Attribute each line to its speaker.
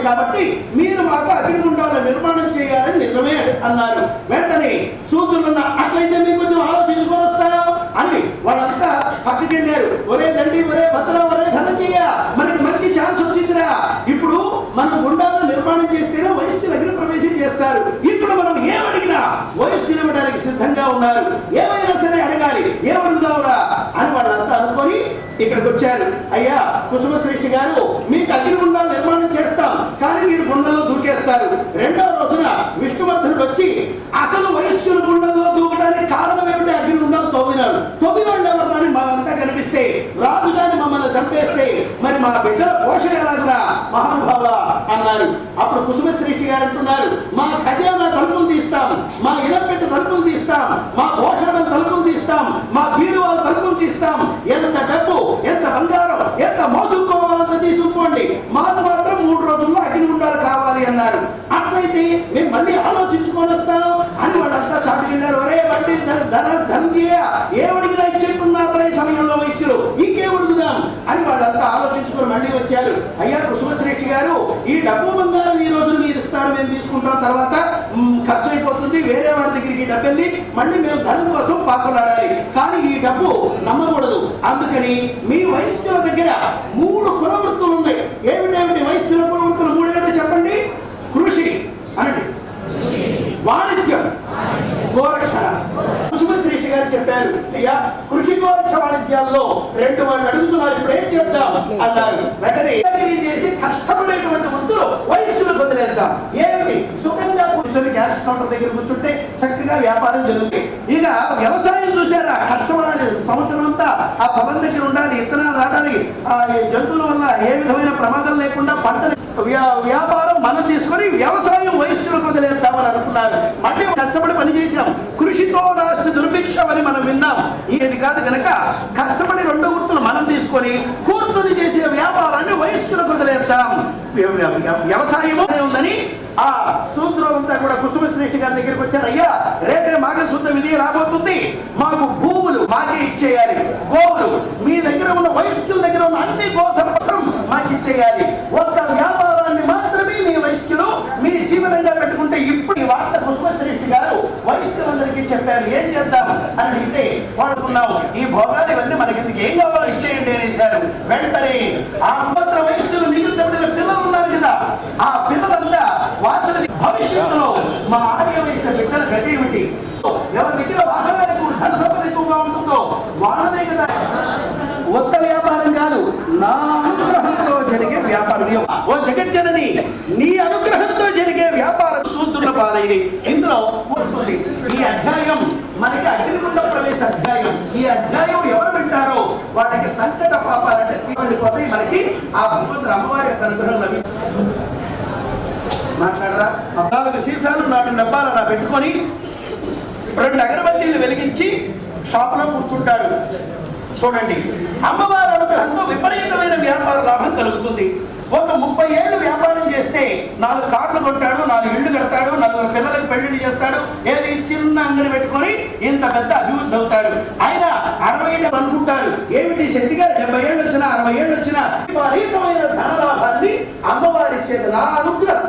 Speaker 1: కాబట్టి మీరు మాకు అగ్నిగుండాల నిర్మాణం చేయాలని నిజమే అన్నారు. వెంటనే సూతులున్న అట్లయితే మీకు కొంచెం ఆలోచించుకొని వస్తాను అని వాళ్ళంతా పక్కకి వెళ్ళారు. ఒరే దండి, ఒరే భద్ర, ఒరే ధనంజయ, మనకి మంచి ఛాన్స్ వచ్చిందిరా. ఇప్పుడు మనం గుండాల నిర్మాణం చేస్తేనే వయస్సులు అగ్ని ప్రవేశం చేస్తారు. ఇప్పుడు మనం ఏమడిగినా వయస్సులు ఇవ్వడానికి సిద్ధంగా ఉన్నారు. ఏమైనా సరే అడగాలి, ఏమడుగుదావురా అని వాళ్ళంతా అనుకొని ఇక్కడికి వచ్చారు. అయ్యా కుసుమశ్రేష్ఠి గారు, మీకు అగ్నిగుండాలు నిర్మాణం చేస్తాం, కానీ మీరు గుండంలో దూకేస్తారు. రెండో రోజున విష్ణువర్ధనుడు వచ్చి అసలు వయస్సుల గుండంలో దూకడానికి కారణం ఏమిటి? అగ్నిగుండాలు తవ్వినాడు. తవ్వినాడు ఎవరిని మాకంతా కనిపిస్తే రాజుగాని మమ్మల్ని చంపేస్తే మరి మా బిడ్డల పోషణ ఎలాగరా మహానుభావ అన్నారు. అప్పుడు కుసుమశ్రేష్ఠి గారు అంటున్నారు, మా ఖజానా తలుపులు తీస్తాం, మా ఇనపెట్ట తలుపులు తీస్తాం, మా పోషణ తలుపులు తీస్తాం, మా బీరువాల తలుపులు తీస్తాం. ఎంత డబ్బు, ఎంత బంగారం, ఎంత మోసుకుపోవాలంత తీసుకుపోండి, మాకు మాత్రం 3 రోజుల్లో అగ్నిగుండాలు కావాలి అన్నారు. అట్లయితే మేము మళ్ళీ ఆలోచించుకొని వస్తాను అని వాళ్ళంతా చాటుకెళ్ళారు. ఒరే బండి ధనంజయ, ఏమడిగినా ఇచ్చేట్టున్నారు ఈ సమయంలో వయస్సులు, ఇంకేమడుగుదాం అని వాళ్ళంతా ఆలోచించుకొని మళ్ళీ వచ్చారు. అయ్యా కుసుమశ్రేష్ఠి గారు, ఈ డబ్బు బంగారం ఈ రోజున మీరు ఇస్తారు, మేము తీసుకుంటాం, తర్వాత ఖర్చు అయిపోతుంది, వేరే వాడి దగ్గరికి ఈ డబ్బు వెళ్ళి మళ్ళీ మేము ధనం కోసం పాకులాడాలి, కానీ ఈ డబ్బు నమ్మకూడదు. అందుకని మీ వయస్సుల దగ్గర 3 కులవృత్తులు ఉన్నాయి. ఏమిటేమిటి వయస్సుల కులవృత్తులు? 3 ఏమిటో చెప్పండి. కృషి అనండి, వాణిజ్యం, గోరక్షణ. కుసుమశ్రేష్ఠి గారు చెప్పారు, అయ్యా కృషి గోరక్ష వాణిజ్యాల్లో 2 వాళ్ళు అడుగుతున్నారు, ఇప్పుడు ఏం చేద్దాం అన్నారు. వెంటనే చేసి కష్టపడేటువంటి వృత్తులు వయస్సులకు వదిలేద్దాం. ఏమిటి? సుఖంగా కూర్చొని గ్యాస్ కౌంటర్ దగ్గర కూర్చుంటే చక్కగా వ్యాపారం జరుగుతుంది. ఇక వ్యవసాయం చూసారా, కష్టపడాలి, సంవత్సరం అంతా ఆ పొలం దగ్గర ఉండాలి, ఇత్తనాలు రావడానికి, ఆ జంతువుల వల్ల ఏ విధమైన ప్రమాదం లేకుండా పంట వ్యాపారం మనం తీసుకొని వ్యవసాయం వయస్సులకు వదిలేద్దామని అనుకున్నారు. మళ్ళీ కష్టపడి పని చేశాం. కృషితో రాష్ట్ర దుర్భిక్షం అని మనం విన్నాం. ఇది కాదు కనుక కష్టపడి 2 వృత్తులు మనం తీసుకొని కూర్చొని చేసే వ్యాపారాన్ని వయస్సులకు వదిలేద్దాం. వ్యవసాయం ఉందని ఆ సూత్రులంతా కూడా కుసుమశ్రేష్ఠి గారి దగ్గరికి వచ్చారు. అయ్యా రేపే మాఘశుద్ధ విధి రాబోతుంది, మాకు భూములు మాకే ఇచ్చేయాలి, గోవులు మీ దగ్గర ఉన్న వయస్కుల దగ్గర ఉన్న అన్ని గో సంపదం మాకు ఇచ్చేయాలి, ఒక్క వ్యాపారాన్ని మాత్రమే మీ వయస్కులు మీ జీవనంగా పెట్టుకుంటే. ఇప్పుడు ఈ వార్త కుసుమశ్రేష్ఠి గారు వయస్కులందరికీ చెప్పారు. ఏం చేద్దాం అని అడిగితే వాడుకున్నాం, ఈ భోగాలు ఇవన్నీ మనకి ఎందుకు, ఏం కావాలో ఇచ్చేయండి అనేసారు. వెంటనే ఆ మాత్రం వయస్కులు మిగిల్చబడిన పిల్లలు ఉన్నారు కదా, ఆ పిల్లలంతా వాసన భవిష్యత్తులో మా ఆర్య వయసు బిడ్డల గతి ఏమిటి, ఎవరి దగ్గర వాహనాలకు ధన సంపద ఎక్కువగా ఉంటుందో వాళ్ళనే కదా. కొత్త వ్యాపారం కాదు, నా అనుగ్రహంతో జరిగే వ్యాపారం. ఓ జగజ్జనని, నీ అనుగ్రహంతో జరిగే వ్యాపారం సూత్రుల పాలైంది. ఇందులో ఉంటుంది ఈ అధ్యాయం మనకి అగ్నిగుండ ప్రవేశ అధ్యాయం. ఈ అధ్యాయం ఎవరు వింటారో వాటికి సంకట పాపాలంటే తీవ్రపడి మనకి ఆ భగవంతుడు అమ్మవారి యొక్క అనుగ్రహం లభిస్తుంది. మాట్లాడరా 14 సీసాలు 4 డబ్బాలు అలా పెట్టుకొని 2 అగరబత్తీలు వెలిగించి షాపులో కూర్చుంటారు. చూడండి, అమ్మవారి అనుగ్రహంతో విపరీతమైన వ్యాపార లాభం కలుగుతుంది. ఒక 30 ఏళ్ళు వ్యాపారం చేస్తే 4 కార్లు కొంటాడు, 4 ఇళ్ళు కడతాడు, 4 పిల్లలకు పెళ్లి చేస్తాడు, ఏది చిన్న అంగడి పెట్టుకొని ఇంత పెద్ద అభివృద్ధి అవుతాడు. ఆయన 60 ఏళ్ళు అనుకుంటారు, ఏమిటి శక్తి గారు 70 ఏళ్ళు వచ్చినా 60 ఏళ్ళు వచ్చినా విపరీతమైన ధనలాభాన్ని అమ్మవారి చేత నా అనుగ్రహం